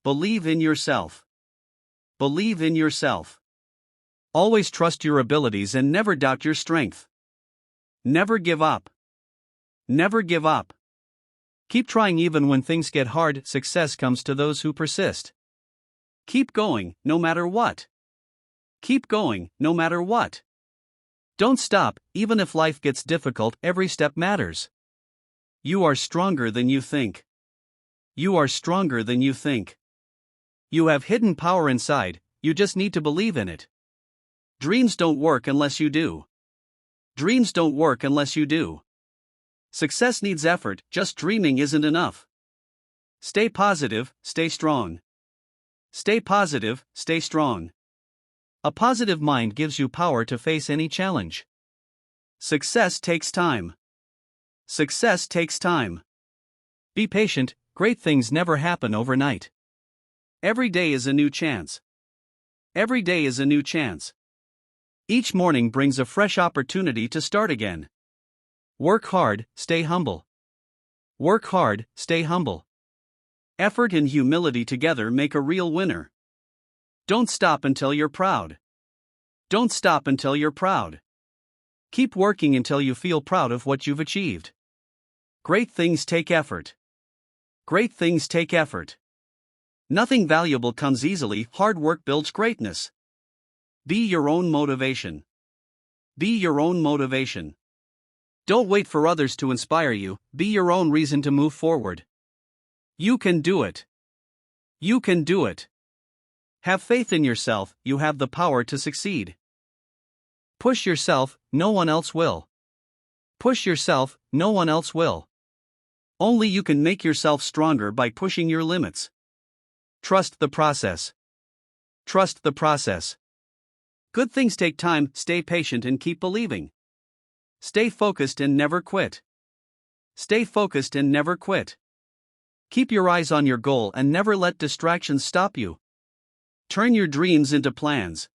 Believe in yourself. Believe in yourself. Always trust your abilities and never doubt your strength. Never give up. Never give up. Keep trying even when things get hard. Success comes to those who persist. Keep going, no matter what. Keep going, no matter what. Don't stop, even if life gets difficult. Every step matters. You are stronger than you think. You are stronger than you think. You have hidden power inside, you just need to believe in it. Dreams don't work unless you do. Dreams don't work unless you do. Success needs effort, just dreaming isn't enough. Stay positive, stay strong. Stay positive, stay strong. A positive mind gives you power to face any challenge. Success takes time. Success takes time. Be patient, great things never happen overnight. Every day is a new chance. Every day is a new chance. Each morning brings a fresh opportunity to start again. Work hard, stay humble. Work hard, stay humble. Effort and humility together make a real winner. Don't stop until you're proud. Don't stop until you're proud. Keep working until you feel proud of what you've achieved. Great things take effort. Great things take effort. Nothing valuable comes easily. Hard work builds greatness. Be your own motivation. Be your own motivation. Don't wait for others to inspire you, be your own reason to move forward. You can do it. You can do it. Have faith in yourself, you have the power to succeed. Push yourself, no one else will. Push yourself, no one else will. Only you can make yourself stronger by pushing your limits. Trust the process. Trust the process. Good things take time, stay patient and keep believing. Stay focused and never quit. Stay focused and never quit. Keep your eyes on your goal and never let distractions stop you. Turn your dreams into plans.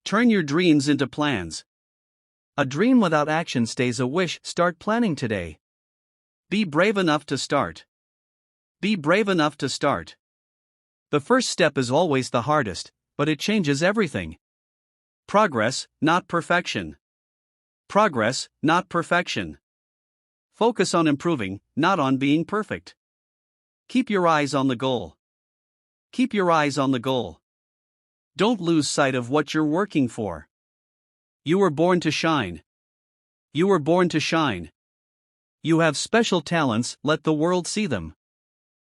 Turn your dreams into plans. A dream without action stays a wish. Start planning today. Be brave enough to start. Be brave enough to start. The first step is always the hardest, but it changes everything. Progress, not perfection. Progress, not perfection. Focus on improving, not on being perfect. Keep your eyes on the goal. Keep your eyes on the goal. Don't lose sight of what you're working for. You were born to shine. You were born to shine. You have special talents, let the world see them.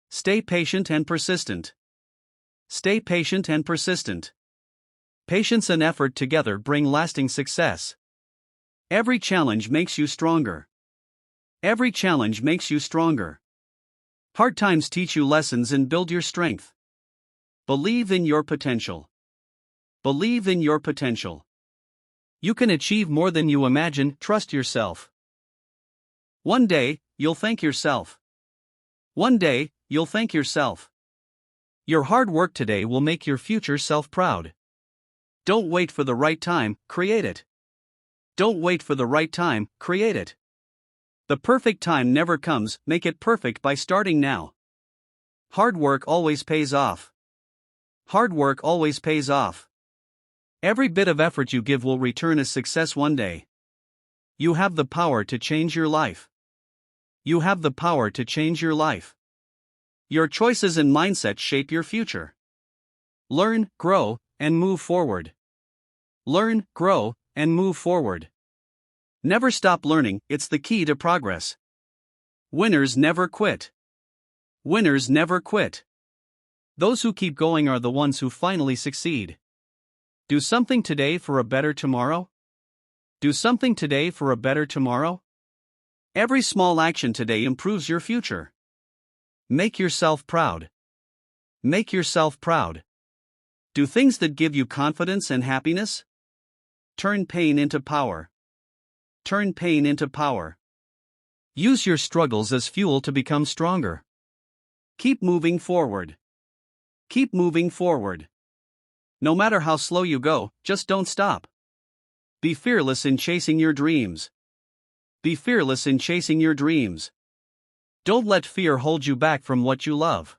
Stay patient and persistent. Stay patient and persistent. Patience and effort together bring lasting success. Every challenge makes you stronger. Every challenge makes you stronger. Hard times teach you lessons and build your strength. Believe in your potential. Believe in your potential. You can achieve more than you imagine. Trust yourself. One day, you'll thank yourself. One day, you'll thank yourself. Your hard work today will make your future self proud. Don't wait for the right time, create it. Don't wait for the right time, create it. The perfect time never comes, make it perfect by starting now. Hard work always pays off. Hard work always pays off. Every bit of effort you give will return as success one day. You have the power to change your life. You have the power to change your life. Your choices and mindset shape your future. Learn, grow, and move forward. Learn, grow, and move forward. Never stop learning, it's the key to progress. Winners never quit. Winners never quit. Those who keep going are the ones who finally succeed. Do something today for a better tomorrow. Do something today for a better tomorrow. Every small action today improves your future. Make yourself proud. Make yourself proud. Do things that give you confidence and happiness. Turn pain into power. Turn pain into power. Use your struggles as fuel to become stronger. Keep moving forward. Keep moving forward. No matter how slow you go, just don't stop. Be fearless in chasing your dreams. Be fearless in chasing your dreams. Don't let fear hold you back from what you love.